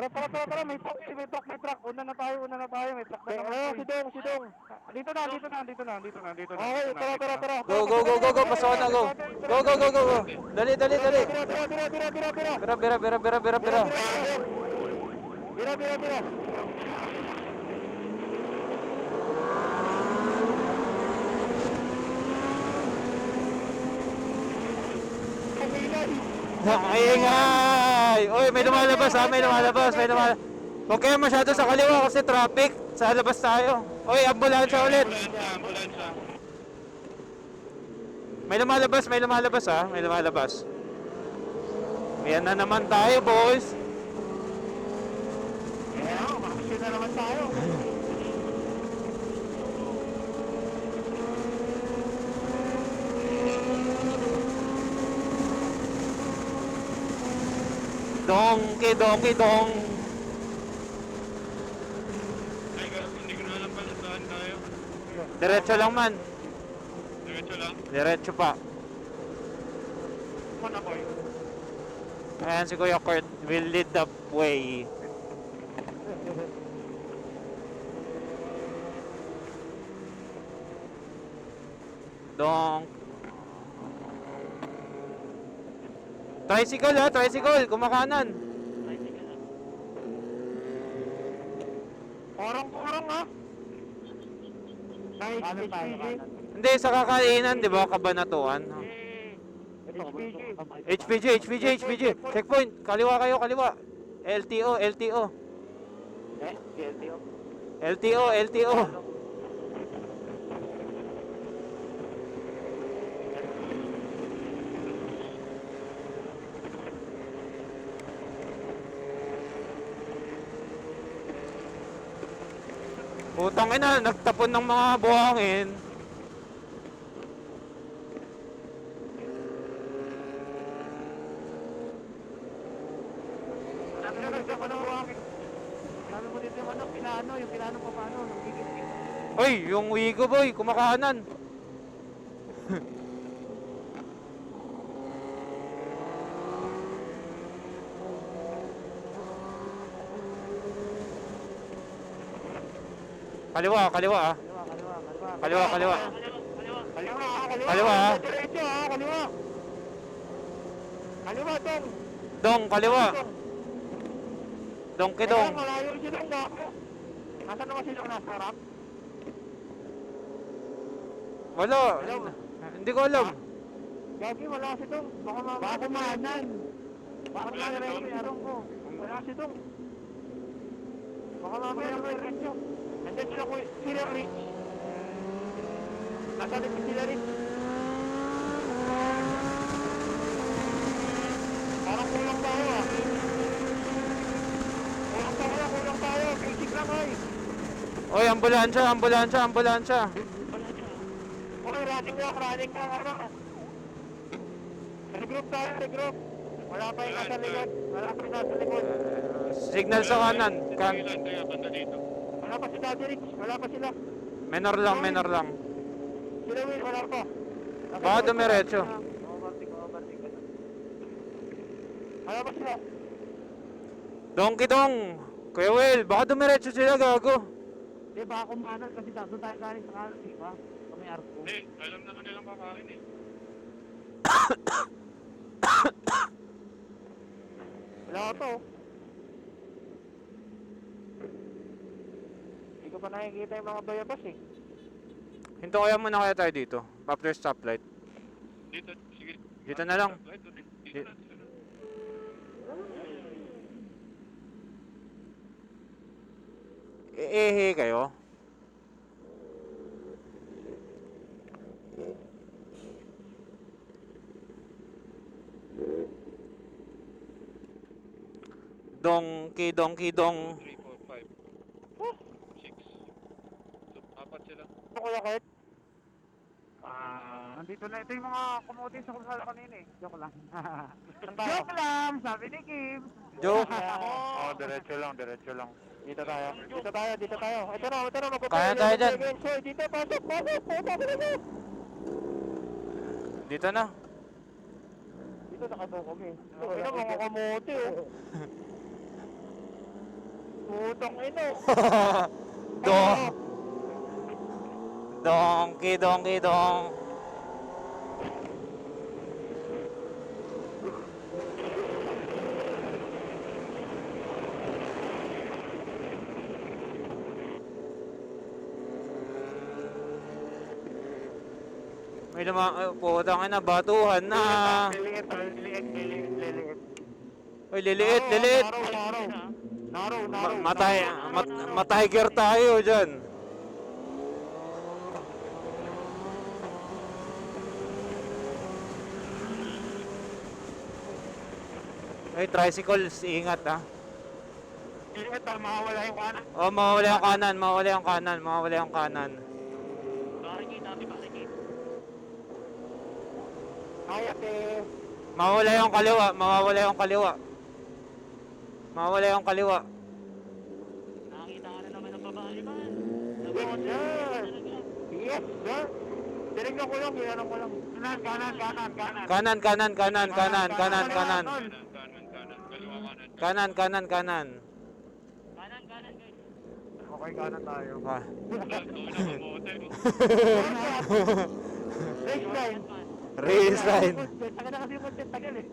Tara, may truck, may truck. Una na tayo, may truck na naman. Si Dong. Dito na. Okay, tara. Go, pasawa na, go. Go. Dali. Bira. Bira. Ingay! Oy, may lumalabas. Huwag kayo masyado sa kaliwa kasi traffic. Sa labas tayo. Oy, ambulansya ulit. May lumalabas ha. May lumalabas. Ayan na naman tayo, boys. Makakasya na naman tayo. Donkey dong. Hindi ko na alam pa saan tayo. Diretso lang man. Diretso Diretso lang. pa. Mana boy. Ayan si Kuya Kurt will lead the way. Donk. Tricycle, kumakanan. Orong ha. Nice, HPG. Hindi, sa kakainan, di ba, kabanatuan. HPG. Checkpoint, kaliwa. LTO. LTO. Putang ina, nagtapon ng mga buhangin. Sabi mo dito yung pinano pa paano, Oy, yung Wigo boy, kumakanan. Kaliwa ah. Kaliwa. Kaliwa ah. Diretso ha, kaliwa. Kaliwa, Dong. Dong, kaliwa. Dong. Malayo si Dong ba? Nasaan naman si Dong, nasa harap? Wala. Hindi ko alam. Gagi, wala si Dong. Baka kumanan. Baka kumanan ko. Wala si Dong. Baka mamaya may retso. Nandiyan sila ko, sila Rich. Nasaan din sila Rich? Parang kulang tayo ah. Kulang tayo. Basic lang ay. Oy, ambulansya. Okay, running ka. Regroup tayo. Wala pa yung nasa likod. Signal sa kanan. Ilan kaya banda dito? Wala pa si Daddy Rich. Wala pa sila. Menor lang. Sila Will, wala pa. Baka dumiretso. Wala pa sila. Donkey dong. Kuya Will, baka dumiretso sila, gago. Di ba kumanan kasi doon tayo galing sa kanan, di ba? Kami arko. Hindi, alam naman nilang kakain eh. Wala ka to. Hindi ko pa nakikita yung mga bayabas eh. Hinto kaya muna kaya tayo dito. After stoplight. Dito, sige. Dito na lang. Dito na. Ehe kayo. Donkey dong. 3, 4, 5, 6. So, 4 sila. Ano Kuya Kurt? Nandito na ito yung mga kumuti sa kumsala kanina eh. Joke lang. Joke lang, sabi ni Kim. Joke. Diretso lang. Dito tayo. Ito na, magpapalala. Kaya tayo dyan. Dito, pasok. Dito na. Dito nakatukom eh. Ito mga kamote oh. Putang ino. Dong. Donkey, donkey, dong. May putang ina, batuhan na. Liliit, liliit, liliit, liliit. Uy, liliit, liliit. Naro. Matiger tayo dyan. Ay, tricycles, ingat ha. Liliit, mawawala yung kanan. Oh, mawawala yung kanan, mawawala yung kanan, mawawala yung kanan. Ay, ate. Mawawala yung kaliwa, mawawala yung kaliwa. Mawawala yung kaliwa. Nakakita ka na naman ng babae man. Yes, sir. Yes, sir. Tinignan ko lang, hinanong ko lang. Kanan. Kanan, kanan, kanan, kanan, kanan, kanan. Kanan. Kaliwa kanan. Kanan, kanan, kanan. Kanan, guys. Okay, kanan tayo. Ah. Race line. Race line. Saka na kasi yung content tagal eh.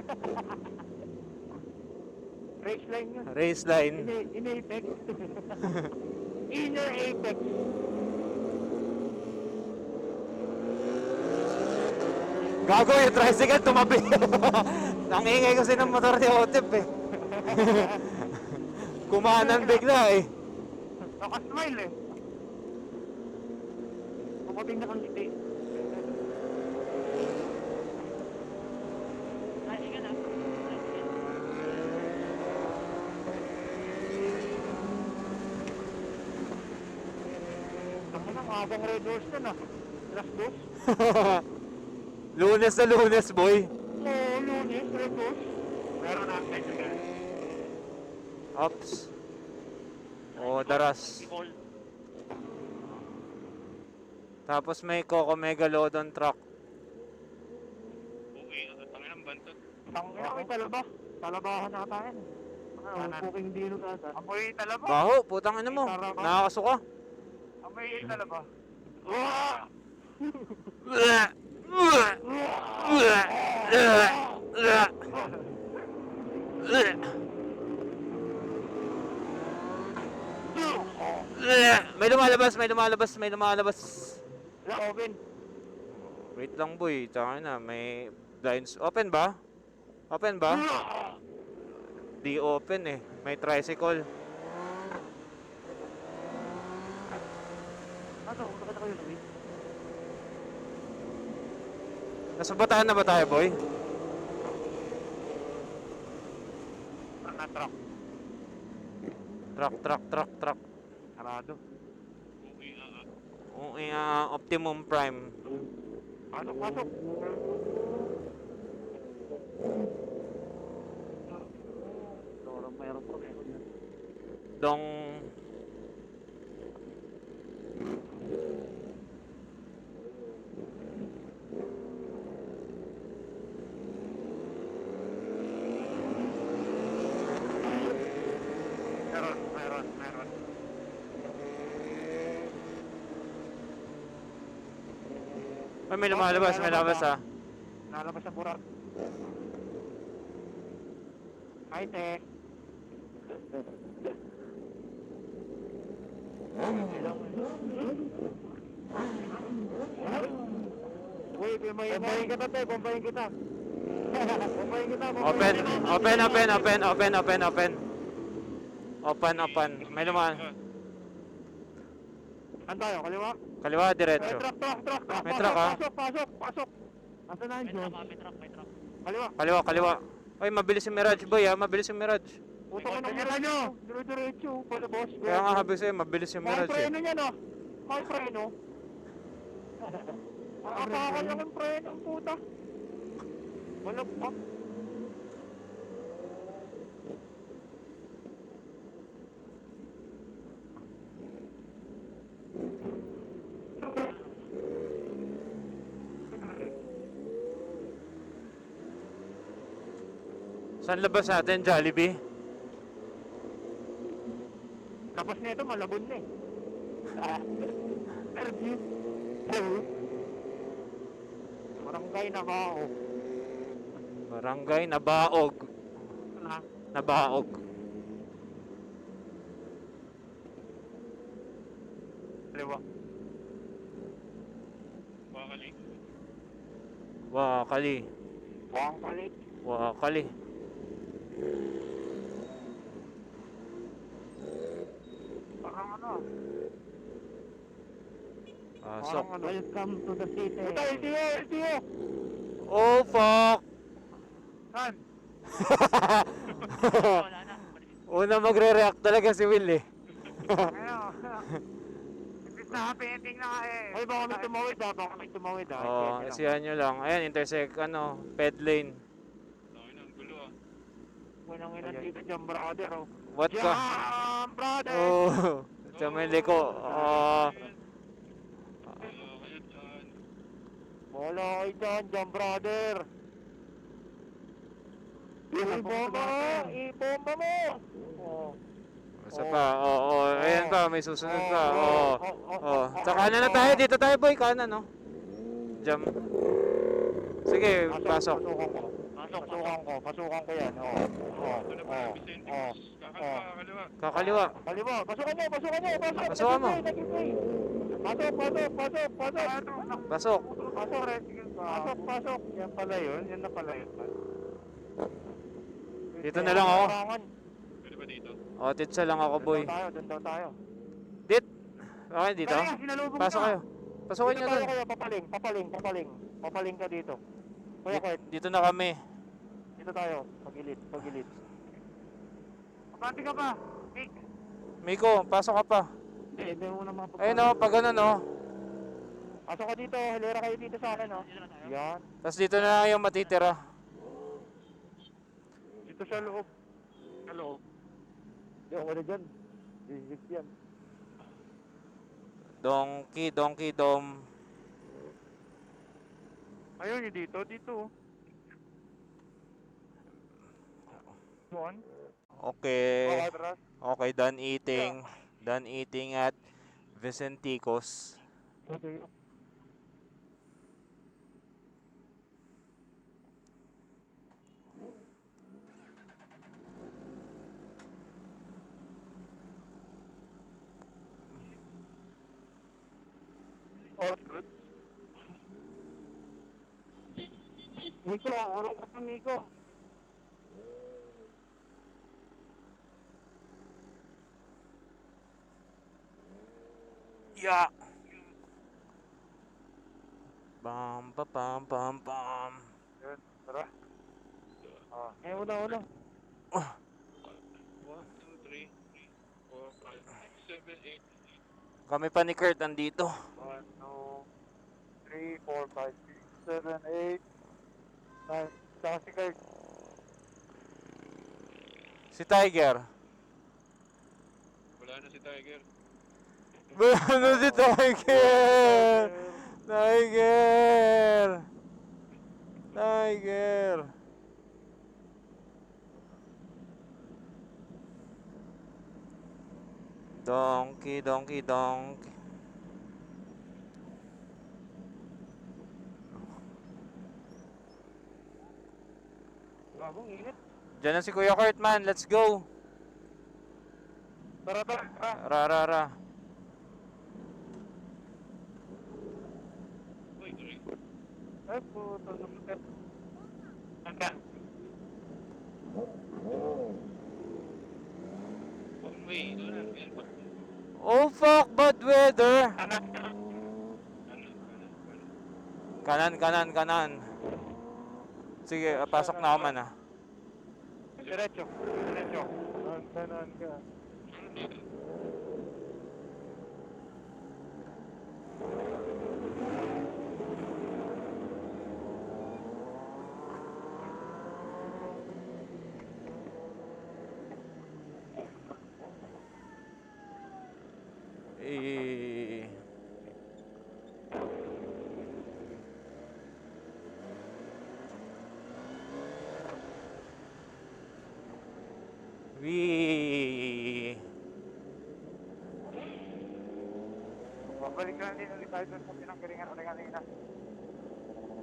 Race line yun. Race line. In-apex. Inner apex. Gago yung tricycle, tumabi. Ang ingay kasi ng motor ni Otep eh. Kumanan bigla eh. Nakasmile eh. Puputing na kang ngiti. Ay, sige na. Ako na, abang red horse na na. Last dose. Lunes na lunes, boy. Oo, lunes, red horse. Meron na ang technical. Ops. Oh, daras. Nicole. Tapos may Coco Megalodon truck. Okay, tangin ang bantot. Tangina kay talaba. Talabahan na tayo. Puking dino ka. Amoy talaba. Baho, putang ina mo. Nakakasuka. Amoy talaba. May lumalabas, may lumalabas, may lumalabas. Wala, open. Wait lang boy, tsaka na, may blinds. Open ba? Open ba? Di open eh. May tricycle. Ano, nakita kayo Luis? Nasa bataan na ba tayo boy? Truck. Truck. Sarado. Okay, Optimum Prime. Pasok. Dorong mayroon po. Dong. Meron. Ay, may lumalabas ah. Nalabas sa burat. Hi, te. Uy, bombayin kita, te. Bombayin kita. Open. May lumalabas. Saan tayo? Kaliwa? Kaliwa, diretso. Truck. May truck, ah. Pasok. Asan na May yun? truck. Kaliwa. Kaliwa. Ay, mabilis yung Mirage boy mabilis yung Mirage. Puto ko ng mira nyo. Dire-diretso. Pala, boss. Kaya nga sabi sa'yo, mabilis yung Mahal Mirage eh. preno niya, no? Mahal preno. Nakakakal lang yung preno, ang puta. Malagpak. Saan labas natin, Jollibee? Tapos nito, malabon na eh. Interview. Barangay na ba ako? Barangay Nabaog. Nabaog. Kaliwa. Bakali. Wakali. Buwang palit. Wakali. Parang ano? Pasok. Parang ano? Welcome to the city. Ito, LTO, LTO! Oh, fuck! Saan? Wala na. Una magre-react talaga si Will eh. Ano? Imbis na happy ending na eh. Ay, baka may tumawid ah. Baka may tumawid ah. Oo, isihan nyo lang. Ayan, intersect, ped lane. Tangin na, ang gulo ah. Walang ilan dito dyan, brother. Oh. What ka? Jam, brother! Oh, sa may liko. Kaya dyan. Wala kayo dyan, jam, brother. Ibomba mo! Ibomba mo! Oh. Isa pa, ayan pa, may susunod pa. oh. Sa kanan na tayo, dito tayo boy, kanan no. Jump. Sige, pasok. Pasukan ko yan. Ito na pala, Vicente. Kakaliwa. Kakaliwa. Kaliwa, pasukan mo. Pasukan mo. Pasok. Pasok. Pasok. Yan pala yun, yan na pala yun. Dito na lang ako. Pwede ba dito? Titsa lang ako boy. Doon daw tayo. Dit. Okay, dito. Pasok kayo. Pasukin nyo dun. Papaling ka dito. Kuya Kurt, Dito na kami. dito tayo. Pagilid. Pagkati ka pa. Mick. Miko, pasok ka pa. Hindi mo na mga Ayun o, pag ganun o. Pasok ka dito. Hilera kayo dito sa akin, oh. Dito na tayo. Yan. Tapos dito na lang yung matitira. Dito sa loob. Sa loob. Hindi ako na dyan. Basic yan. Donkey, dom. Ayun, dito. One. Okay. Atras. Okay, done eating. Done eating at Vicenticos. Okay. Oh, good. Miko, oras ka pa, Miko. Yeah. Bam, ba, bam. Yun, tara. Una. 1, 2, 3, 4, 5, 6, 7, 8. Kami pa ni Kurt andito. 1, 2, 3, 4, 5, 6, 7, 8, 9. Saka si Kurt. Si Tiger. Wala na si Tiger. Ano si Tiger? Tiger. Donkey. Bagong init. Diyan na si Kuya Kurt man, let's go. Tara. Ra. Uy, sorry. Ay, puto. One way. Oh fuck, bad weather. Kanan. Sige, pasok na ako man ah. Diretso. Kanan ka. Babalik na din ulit tayo sa pinanggalingan ulit kanina.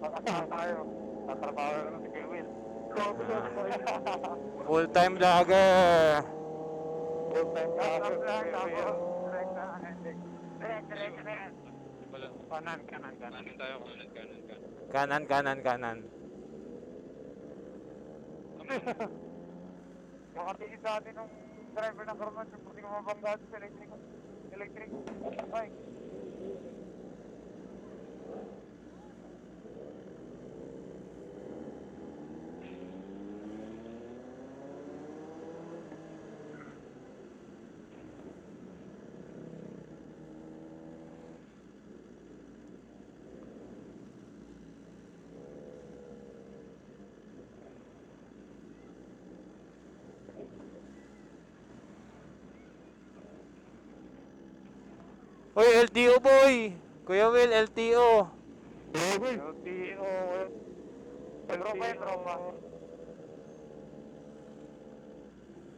Pagkasama tayo. Tatrabaho na si Kuya Will. Full time vlogger. Full time vlogger. Direct na ending. Direct na yan. Wala. Kanan. Kanan tayo, kanan. Kanan. Makatingin sa atin ng driver ng Carmen, yung pwede kumabangga sa electric bike. Hoy, LTO boy! Kuya Will, LTO! LTO. Tropa yung tropa.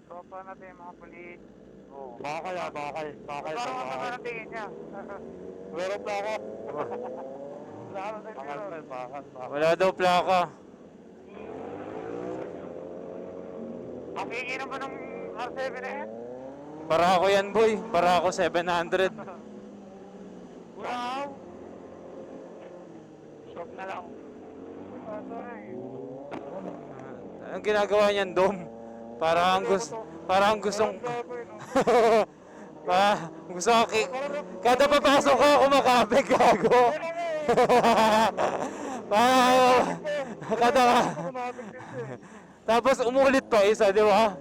Tropa natin yung mga pulis. Bakal. Parang nakaratingin niya. Meron pa ako. Wala daw plaka. Ang hingi naman ng R7 na yan. Para ako yan boy. Para ako 700. Wow! Shock na lang. Anong ginagawa niyan, Dom? Parang gustong gusto ko kada papasok ko kumakape gago. Kada tapos umulit pa isa, di ba?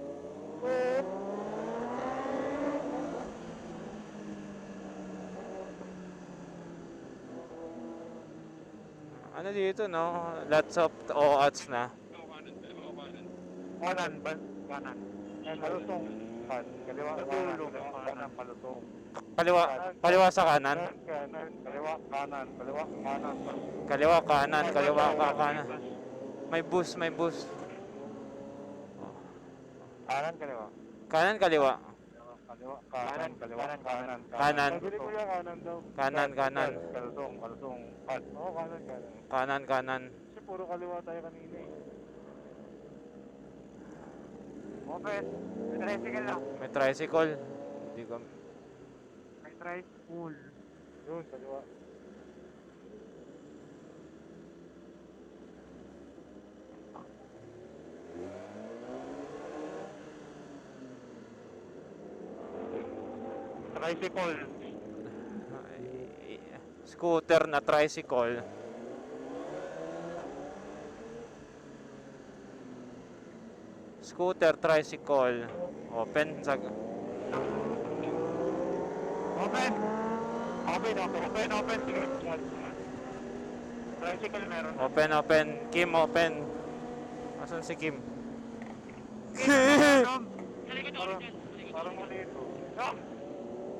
Ano dito, no? Lots of OATs na. Kanan. Palusong. Kaliwa. Kanan. Palusong. Kaliwa sa kanan. Kaliwa. Kanan. Kaliwa kanan. May bus. Kanan, kaliwa. Kanan, kaliwa. Kanan. Pagili ko yung kanan daw. Kanan. Palusong. Oo, kanan. Kanan. Kasi puro kaliwa tayo kanina eh. Okay, may tricycle lang. May tricycle. Hindi ko... May tricycle. Yun, kaliwa. Tricycle. Scooter na tricycle. Scooter, tricycle. Open. Open. Tricycle meron. Open. Kim, open. Asan si Kim? Parang mali ito.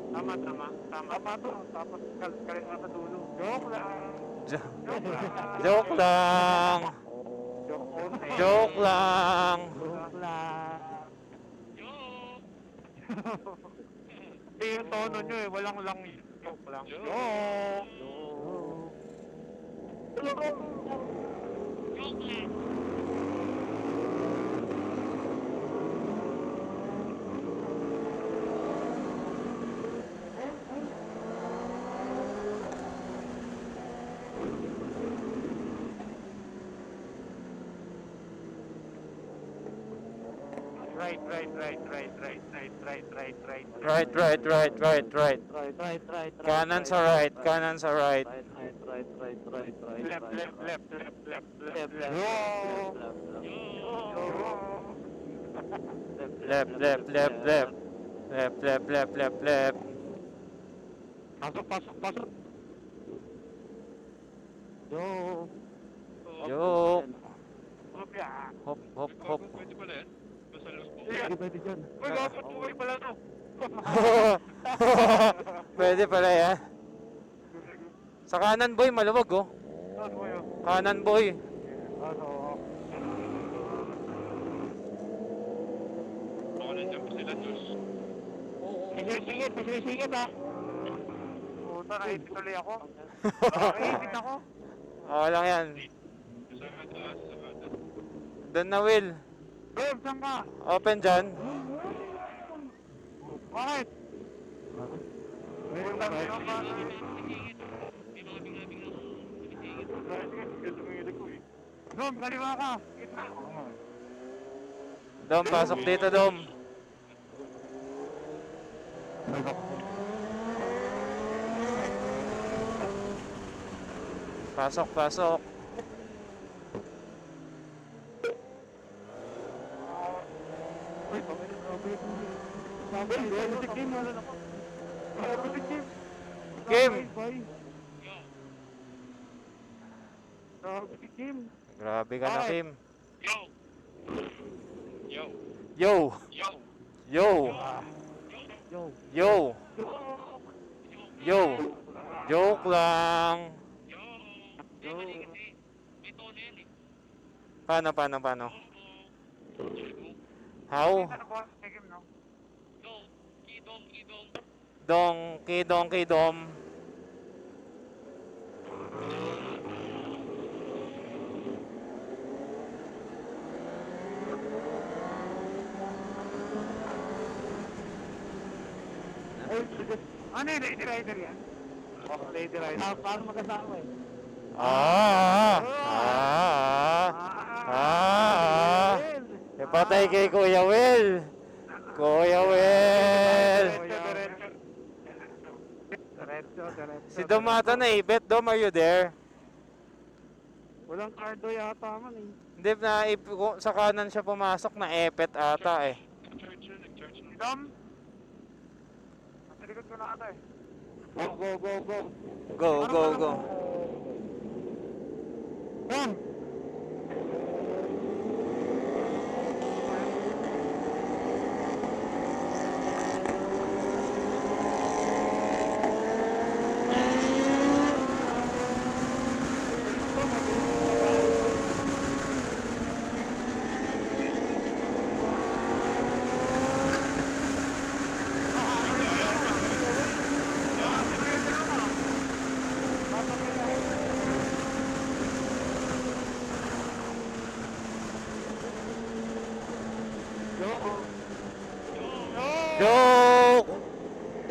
Tama to. Tapos kalit sa dulo. Joke lang. Joke lang. Joke lang. Hindi yung tono nyo eh. Walang lang. Joke lang. Right. Kanan sa right. Left. Pasok. Joke. Hop. Hop. Pwede pala yan? Basta lang po. Pwede dyan. Uy, dapat buhay pala to. Pwede pala yan. Sa kanan boy, maluwag oh. Saan mo yun? Kanan boy. Ano? Baka nandiyan pa sila, Diyos. Singit ha. Puta, naipit tuloy ako. Naipit ako. Oo lang yan. Sa Sagada. Doon na, Will. Dom, saan ka? Open dyan. Bakit? Puta, meron pa. Dom, kaliwa ka. Dom, pasok dito, Dom. Pasok, pasok. Uy, sabi, robotic game, wala na ko. Robotic game. Game. Robotic game. Grabe ka na, Bakit? Kim. Yo! Yo! Yo! Yo! Yo! Yo. Yo! Yo! Joke lang. Yo! Yo! May tono yan eh. Paano? How? Ano ko? May game, no? Yo! Kidong, kidong. Donkey Dom. Ano yung Lady Rider yan? Oh, Lady Rider. Parang magkasama eh. Ipatay kay Kuya Will. Kuya Will. Diretso. Si Dom ata na ibet. Dom, are you there? Walang cardo yata man eh. Hindi na sa kanan siya pumasok na epet ata eh. Nag-charge na. Dom? Nasa likod ko na ata eh. Go. Go. Dom!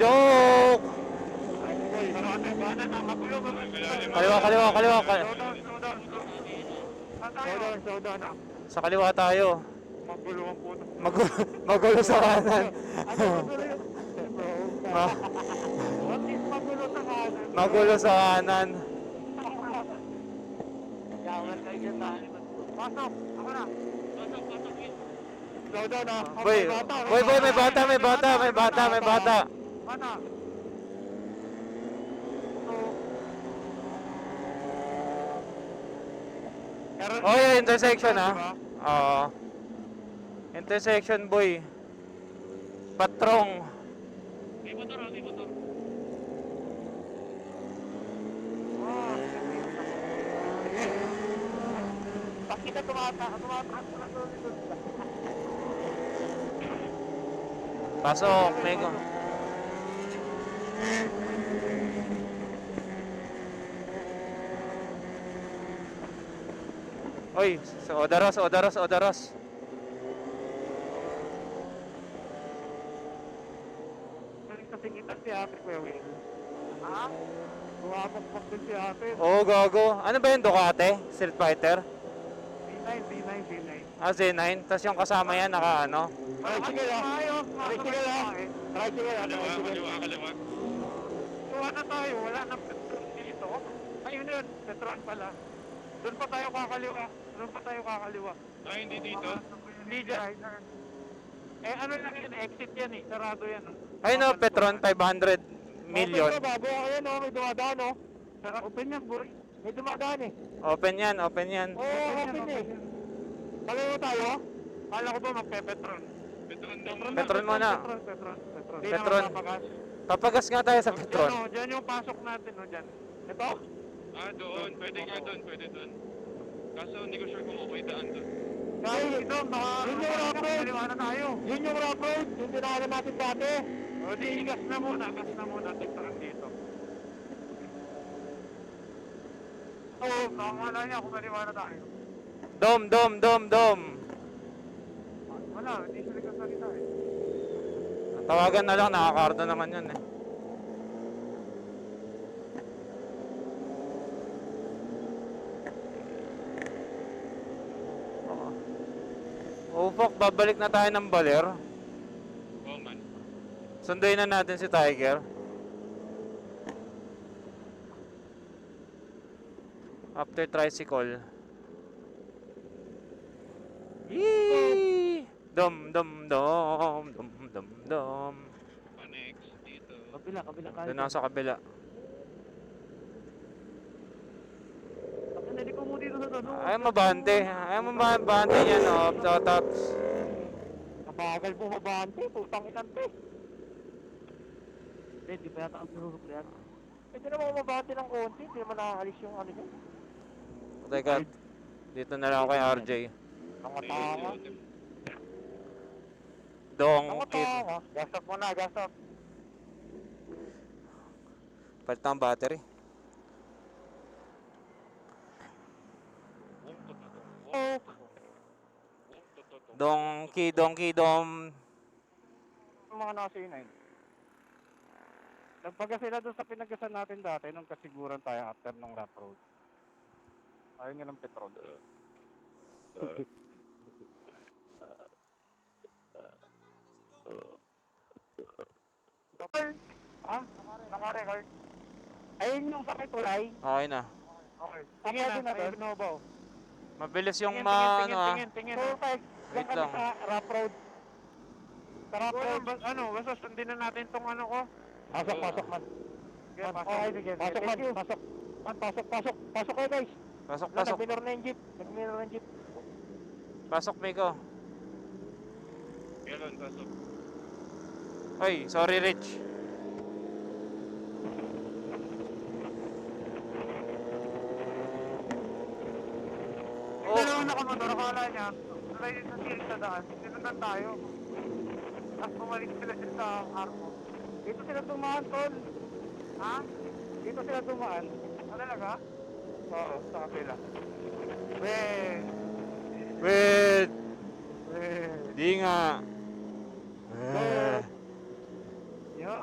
Joke! Kaliwa. Slow down. Sa kaliwa tayo. Magulo ang puto. Magulo sa kanan. What is magulo sa kanan? Magulo sa kanan. Yawan kayo dyan tayo. Pasok! Ako na! Pasok! Slow down ah. Boy, may bata. Bata! Oh, yeah, intersection Oo. Intersection, boy. Patrong. May motor. Bakit na tumata? Pasok, Mego. Oy, sa Odaros. Kasi kita si ate ko yun. Ha? Kumapagpag din si ate. Oo, gago. Ano ba yung Ducati? Street Fighter? D9. Z9. Tapos yung kasama yan, naka ano? Tricycle ah. Kaliwa. Kuha na tayo, wala nang petrol dito. Ayun yun, petrol pala. Doon pa tayo kakaliwa. Ay, hindi dito. Hindi dyan. Ano lang yun, exit yan eh, sarado yan. Ay no, Petron, 500 million. Open bago, ayan may dumadaan oh. Open yan, buri. May dumadaan eh. Open yan. Open eh. Kaliwa tayo? Kala ko ba magpe-petron? Petron muna. Petron. Petron. Papagas nga tayo sa Petron. Diyan yung pasok natin, dyan. Ito? Doon. Pwede doon. Kaso hindi ko sure kung okay daan doon. Guys, ito, baka... Yun yung rough road. Kaliwa na tayo. Yun yung rough road. Yung dinaanan natin dati. O di, gas na muna. Petron dito. Oo, nakakala niya kung maliwana tayo. Dom, dom, dom, dom. Wala, hindi siya nagkasalita eh. Tawagan na lang, nakakarda naman yun eh. Oh fuck, babalik na tayo ng Baler. Oo man. Sunduin na natin si Tiger. After tricycle. Yee! Dom, dom, dom, dom, dom, dom. Next, dito. Kabila kayo. Doon ako sa kabila. Ang nali ko mo dito sa tanong. Ayaw mabante. Ayaw mabante yan, oh. Tops. Kabagal po mabante, putang inante. Hindi pa yata ang pinuruklian. Pwede naman mabante ng konti, hindi naman nakakalis yung ano niya. Teka, dito na lang ako kay RJ. Nakatanga. Dong, kid. Nakatanga. Gas up mo na, gas up. Palit ang battery. Oh. Donkey, donkey, dom. Yung mga nasa inay. Nagpaga sila doon sa pinagasan natin dati nung kasiguran tayo after nung rap road. Ayaw nga ng petrol. Ha? Naka-record? Ayun yung sakay tulay. Okay na. Okay. Tingin na doon. Nobo. Mabilis yung Tingin. Perfect. Wait Diyan lang. kami sa rap road. Sa rap road. Basta sundin na natin tong ano ko. Pasok man. Okay, sige. Pasok man. Pasok kayo guys. Pasok, Pasok. pasok. Nag-mirror na yung jeep. Nag-mirror na yung jeep. Pasok, Miko. Meron, pasok. Oy, sorry, Rich. Oh. Dalawa na kamotor, akala niya. Tulay din sa sirik sa daan. Sinundan tayo. Tapos bumalik sila sa armo. Dito sila tumaan, tol. Ha? Dito sila tumaan. Ano talaga? Oo, sa kapila. Weh. Wait! Weh. Di nga. Yo.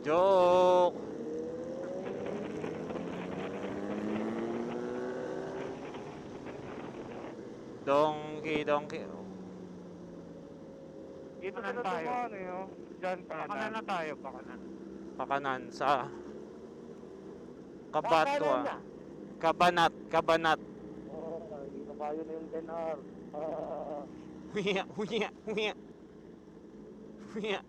Joke! Donkey, donkey. Dito na tayo. Tumaan, eh, Diyan pakanan na tayo, pakanan. Pakanan sa Kabatwa. Kabanat, kabanat. Dito kayo na yung 10R. Huya, huya, huya. Huya.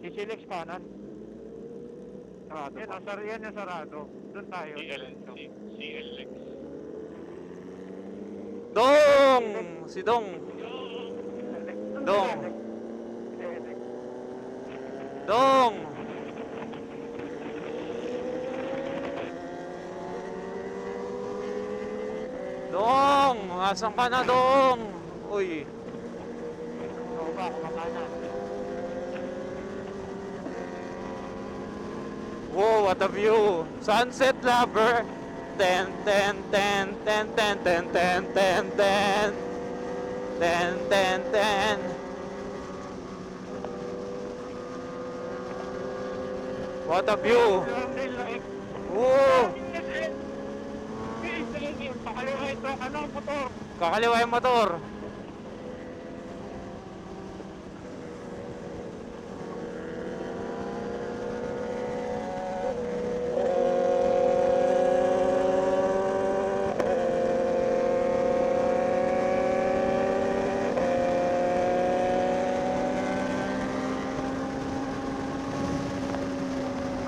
Sisilex kanan. Sarado. Yan yung sarado. Doon tayo. CLX. Dong! Si Dong. Dong. Dong! Dong! Asan ka na, Dong? Uy. Oo ba, kumakanan. Whoa, what a view! Sunset lover! Ten, ten, ten, ten, ten, ten, ten, ten, ten. Ten, ten, ten. What a view! Whoa! Pakaliwa ito, ano ang motor? Kakaliwa yung motor.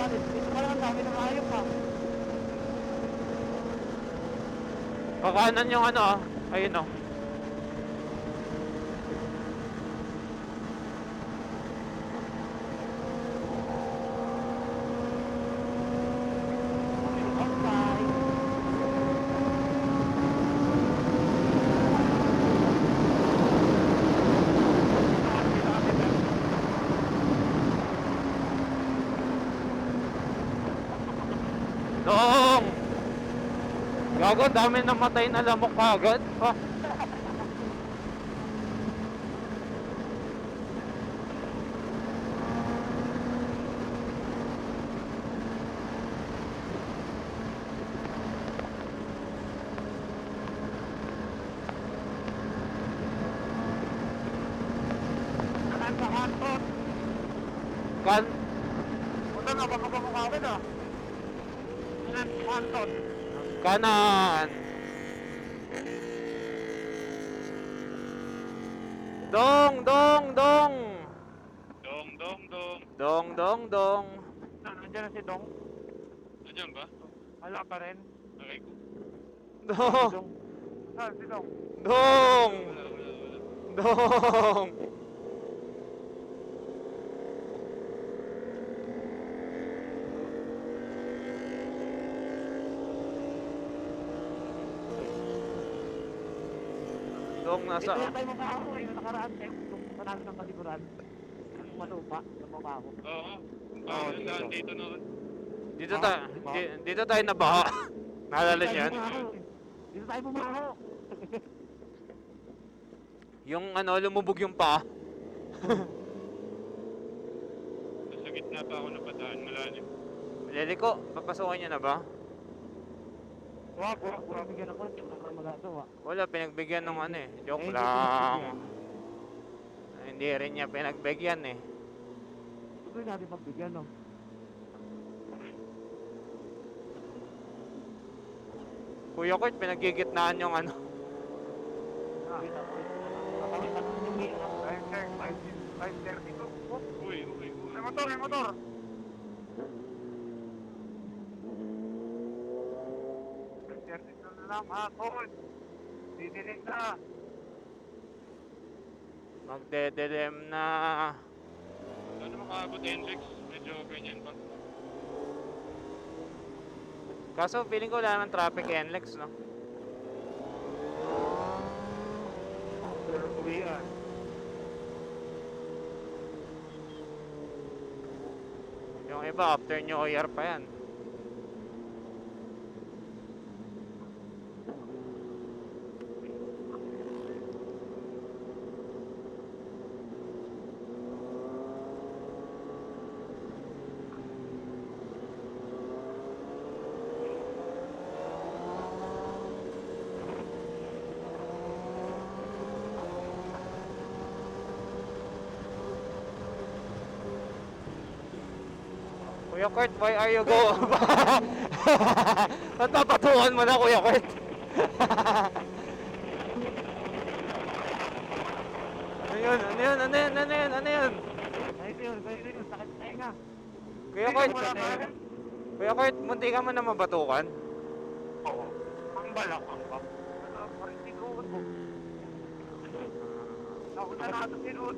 Dito pa lang, dami ng hayop pa. Kakanan yung ano, ayun oh. Gago, dami namatay na lamok agad. Ah. Saan ka, Hanton? Kan Punta na, baka bumukawin ah. Saan, Hanton? kanan. Dong, dong, dong. Dong, dong, dong. Dong, dong, dong. Nandiyan na si Dong. Nandiyan ba? Wala pa rin. Okay ko. Dong, Dong. Saan si Dong? dong, Wala, wala, wala. dong. Dong, nasa... Ito yung tayo mukha ako eh. Nakaraan tayo. Nung panalo ng kalikuran. Ang malupa. Ang mukha ako. Oo. Bawal dito. saan dito noon. Dito tayo, dito tayo nabaha. Naalala niyo yan? Dito tayo bumaho. Yung ano, lumubog yung paa. Nasa gitna pa ako napadaan, malalim. Liliko, papasukan niyo na ba? Wag. Bigyan ako. Hindi ko na magagawa. Wala, pinagbigyan ng ano eh. Joke Eh, lang. hindi Hindi rin niya pinagbigyan eh. Ito yung natin pagbigyan, no? Kuya Kurt, pinagigitnaan yung ano. Uy, uy, uy. May motor, may motor! Service na lang, hapon! Didilig na! Magdedelem na. Ano makaabot Hendrix? Medyo ganyan pa. Kaso feeling ko wala naman traffic NLEX, no? Uwian. Yung iba, after New Year pa yan. Kuya Kurt, why are you go? Ba't papatukan mo na, Kuya Kurt? Ano yun? Ano yun? Ano yun? Ano yun? Ano yun? Sakit yun, sakit tayo nga. Kuya Kurt, Wala ka rin? Kuya Kurt, munti ka man na mabatukan. Oo. Ang balakang ba? Parang sinuod mo. Ako na natin sinuod.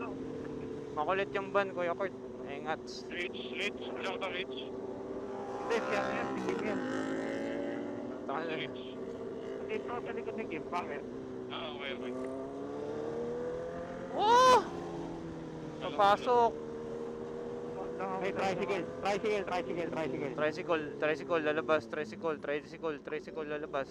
Makulit yung van, Kuya Kurt. Ingat. Rich. Diyan ka, Rich. Hindi, siya yan, si Kim yan. Taka- Rich. Dito sa likod ni Kim, bakit? Ah, okay. Oh! Papasok. May tricycle, Tricycle, lalabas. Tricycle, lalabas.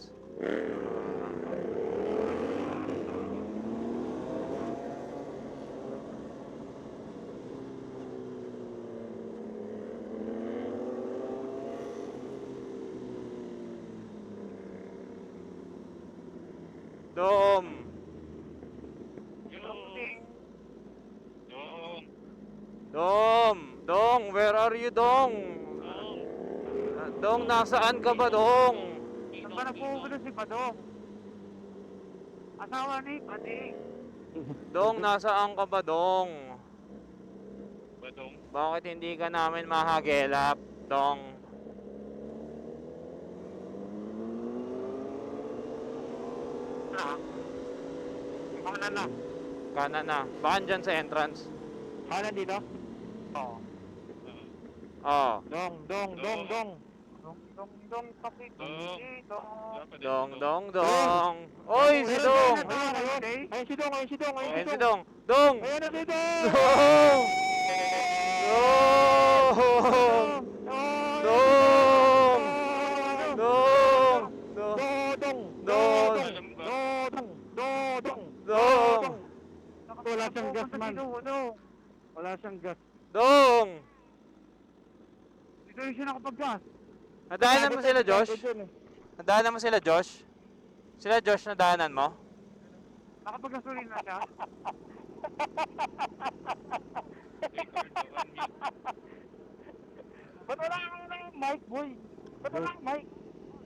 Dom! Dong, where are you, Dong? Dong, nasaan ka ba, Dong? Saan ba nagpupunta si Padong? Asawa ni Pati. Dong, nasaan ka ba, Dong? Badong. Bakit hindi ka namin mahagelap, Dong? Kanan na. Kanan na. Baka dyan sa entrance. Kanan dito? Oo. Oh. Dong, pakit. Dong. Oy, si Dong! Ayun si Dong. Ayun si Dong! Dong! Ayun na si Dong! Dong! Dong! Dong! Dong! Dong! Wala siyang gas man. Wala siyang gas. Dong! Dito yung siya nakapag-gas. Nadaanan mo sila, Josh? Nadaanan mo sila, Josh? Sila, Josh, nadaanan mo? Nakapag-gasolin na siya. Ba't wala kang mic, boy? Ba't wala kang mic?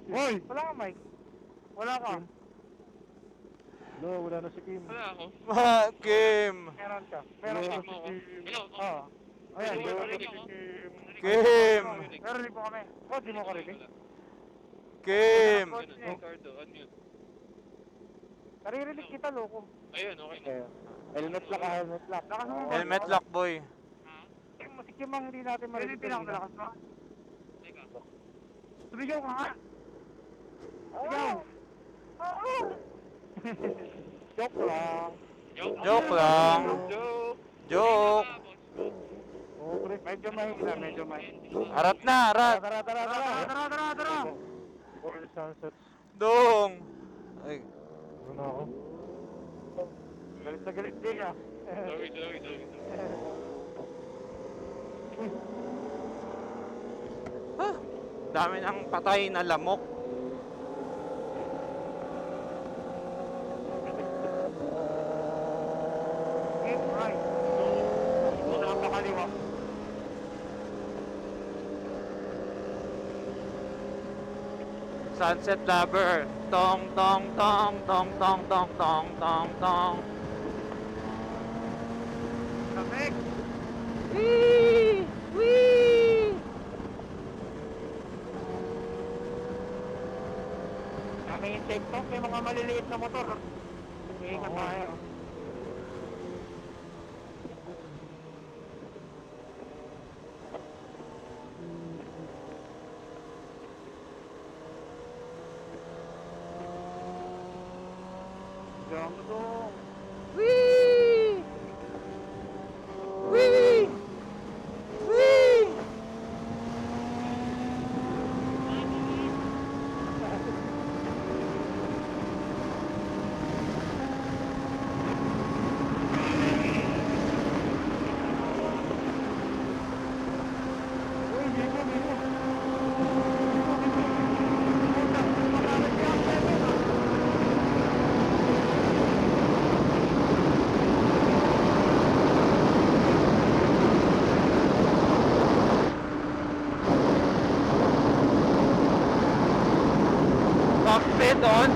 Boy! Wala kang mic. Wala ka. No, wala na si Kim. Wala ako. Kim! Meron ka. Meron ka. Hello? Oo. Ayan, Hello, meron narinig ka. ako. Kim! Narinig mo kami. Oh, di mo ka rinig. Kim! Ricardo, unmute. Naririnig kita, loko. Ayun, okay na. Helmet lock, helmet lock. Lakas mo. Helmet lock, boy. Si Kim ang hindi natin marinig. Hindi pinakamalakas mo. Teka. Sumigaw ka nga. Sumigaw. Joke lang. Joke lang. Joke. Joke. Oo, pre. Medyo mahina, medyo mahina. Arat na, arat. Tara, tara, tara. Tara, tara, tara. All sunsets. Dong! Ay, Ano na ako? Galit na galit din ah. Sorry, sorry, sorry. dami ng patay na lamok. Keep right. Wala pa kaliwa. Sunset Lover. Tong, tong, tong, tong, tong, tong, tong, tong, tong. Traffic. Wee! Wee! Kami yung TikTok, may mga maliliit na motor. Iingat tayo. Diyan mo dong. Wee! Wee! Wee! Uy, Mimo, Mimo. Cockpit on.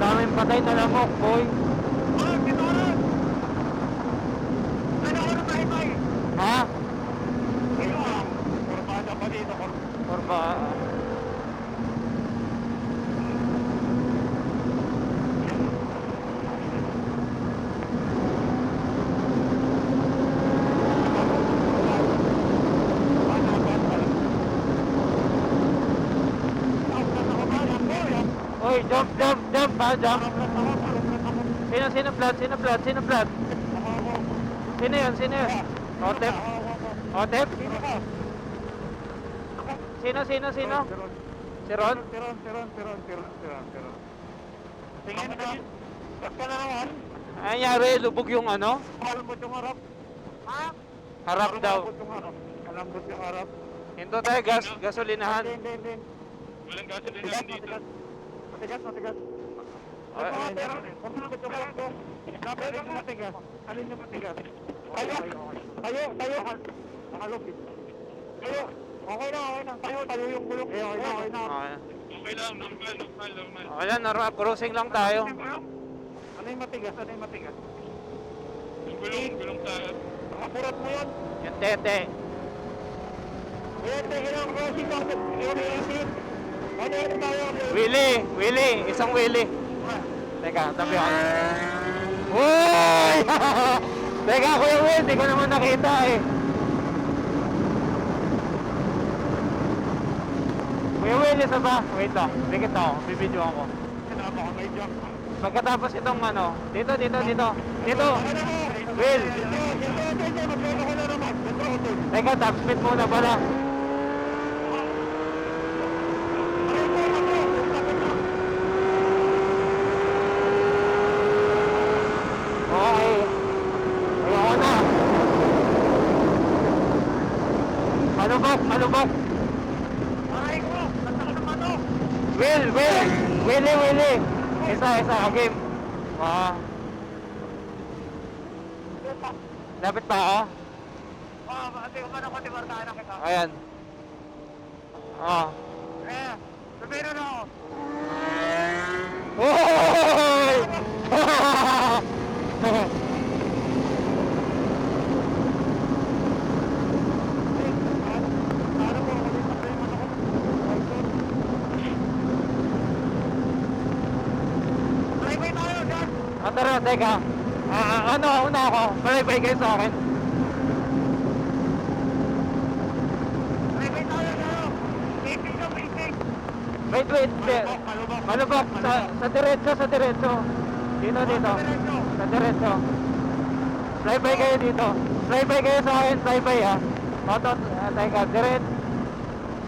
Daming patay na lamok, boy. Oh, dito ka na! Ano ako na tayo, Ha? Ito ah. Kurbada pa dito. Or ba? Oy, jump, jump, jump, ha, jump. Sino flat? Sino flat? Sino flat? Sino yun? Sino yun? Otep? Otep? Sino? Si Ron? Tingin ka. Ba't ka na naman? Ay, nangyari, lubog yung ano? Malambot yung harap. Ha? Harap daw. Malambot yung harap. Hinto tayo, gasolinahan. Hindi. Walang gasolinahan dito. Matigas, matigas. Ay, ay, Pero, kung saan ko lang ko, dapat yung matigas. Alin yung matigas? Tayo, tayo. Nakalupit. Tayo. Okay na. Tayo yung gulong. Okay na. Okay. Okay lang, normal. Okay lang, normal. Cruising lang tayo. Ano yung matigas? Yung gulong tayo. Nakapurat mo yun. Yung tete. Ayan, ilang crossing bakit? Yung 18. Ano yun tayo? Willie. Isang Willie. Teka, tabi ako. Uy! Teka, Kuya Will, di ko naman nakita eh. Kuya Will, isa ba? Wait lang, dikit ako, bibidyo ako. Sinama ko may jump. Pagkatapos itong ano, dito. Will, Magkano ko na naman. teka, top speed muna pala. Okay. Ayoko na. Malubak. Aray ko! Nasa ka naman o! Willie. Isa, game. Lapit pa ako? Ate, umano ko, tibartaan na kita. Ayan. Sabihin na ako. Hoy! Ano po, ulit na kayo man ako. Highway tayo, dyan! Tara, teka. Una ako. Bye kayo sa akin. Highway tayo, dyan! Pacing ka, pacing! Wait. Malubak. Sa diretso. Dito. Sa diretso. Fly-by kayo dito. Fly-by kayo sa akin. Fly-by ha. Teka, diretso.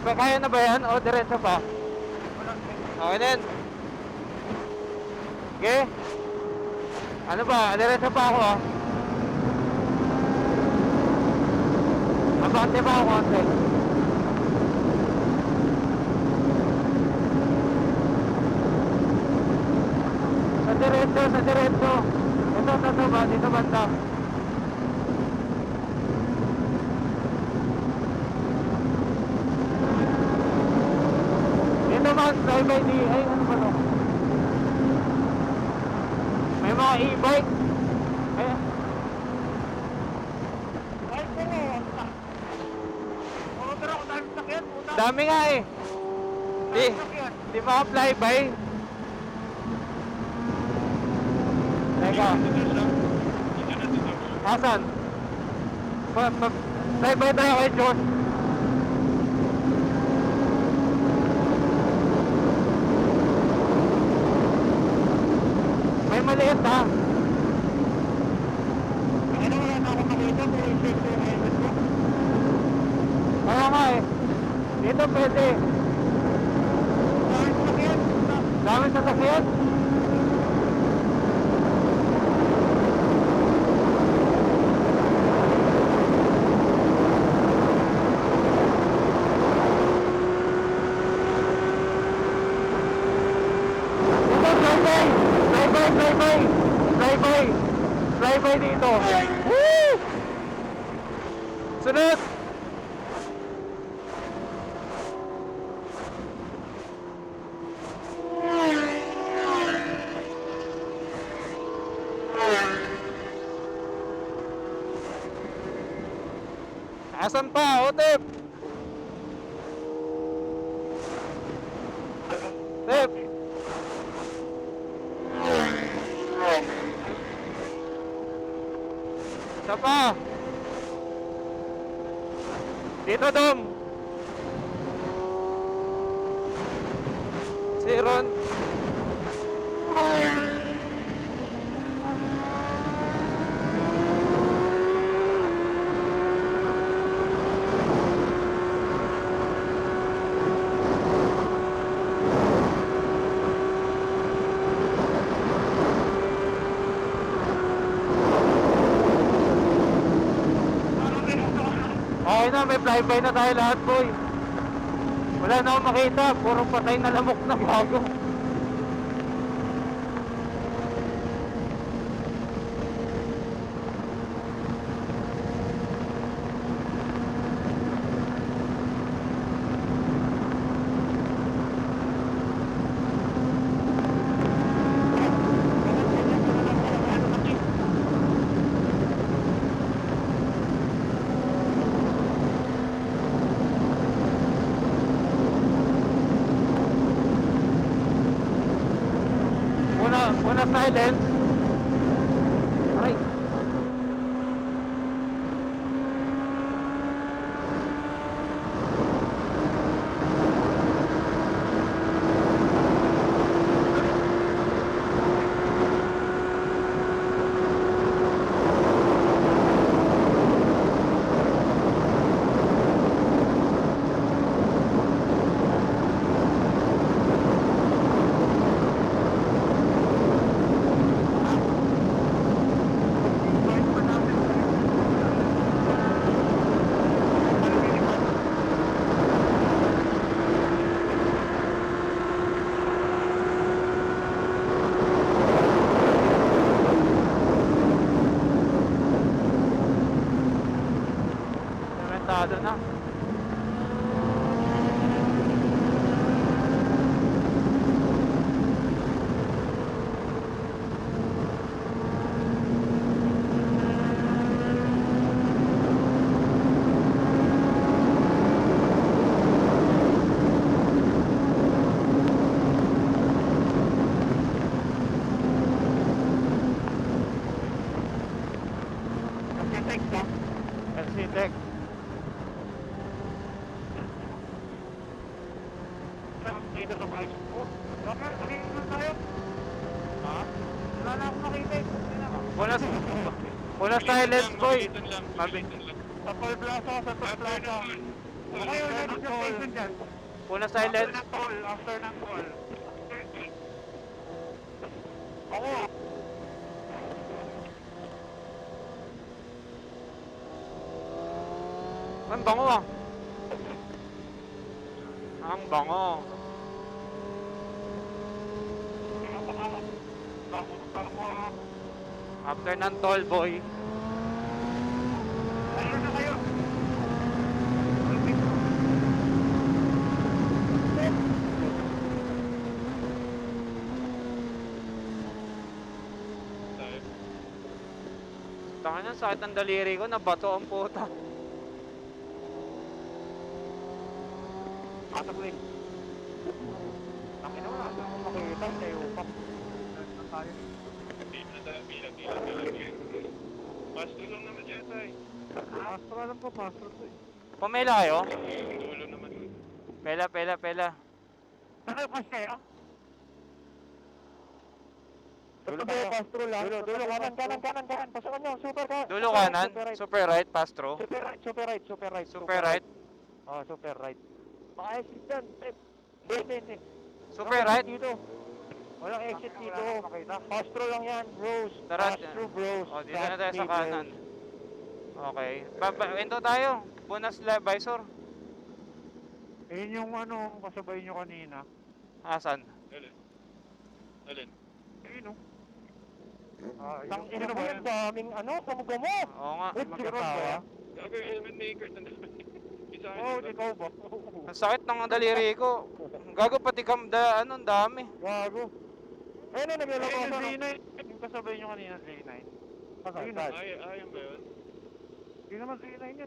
Kaya na ba yan? O diretso pa? Okay din. Okay? Ano ba? Diretso pa ako ah. Abante pa ako konti. Sa diretso. Ito ba? Dito banda. Dito man, fly-by di. Ay, ano ba to? May mga e-bike. Ay, Ay, pero! Pero ako dahil sakyan, puta! dami nga eh. Di ba fly-by? Teka, asan? Fly-by tayo kay Diyos. May maliit ha. Ano wala na ako makita, pero i-check ko yung helmet ko. Kaya nga eh. Dito pwede. Dahil sakyan, puta! Dami sasakyan. Fly-by dito. Woo! Sunod! Asan pa, Otep? Tep! Isa pa. Dito, Dom. Si Ron. Okay na, may fly-by na tayo lahat, boy. Wala na akong makita, puro patay na lamok na gago. Una silence. Ay. Sementado na. LC Tech. Dito sa bike. Oh, okay, nakikita na tayo. Ha? Wala na akong makita eh. Una silence, boy. Mabilisan lang, Mabilis. mabilisan lang. Sa Toll Plaza, sa Toll Plaza. Okay, wala na sa station dyan. Una silence. After ng toll. Ako. Ang bango ah. Ang bango. After ng toll, boy. Ayun na kayo. Tayo. Taka niya, sakit ng daliri ko. Nabato ang puta. Katabling. Takin na wala. Saan ko makikita? Kayo pa. Tayo. Bilang. Pasto lang naman yata eh. Pastor alam ko, pastor to eh. Pumela kayo? Dulo naman. Pela. Saan kayo kasi kayo? Dulo tayo, pastor lang. Dulo, kanan. Pasokan nyo, super ka. Dulo kanan. Super right, Pastro. Super right. Super right. Oh, super right. Maka-exit dyan. Hindi. Super right. Dito. Walang exit dito. Pastro lang yan, bros. Tara. Pastro, bros. O, dito na tayo sa kanan. Okay. Ento tayo. Bonus visor. Yun yung ano, kasabay nyo kanina. Asan? Alin? Yun o. Tang ina mo yan, daming ano, kamuga mo. Oo nga. Magkatawa. Ako yung helmet maker. Isa akin. Oo, ikaw ba? Ang sakit ng daliri ko. Gago pati ang dami. Gago. Ayun na, naglalako ako. Yung kasabay nyo kanina, Z9. Ayun ba yun? Hindi naman Z9 yan.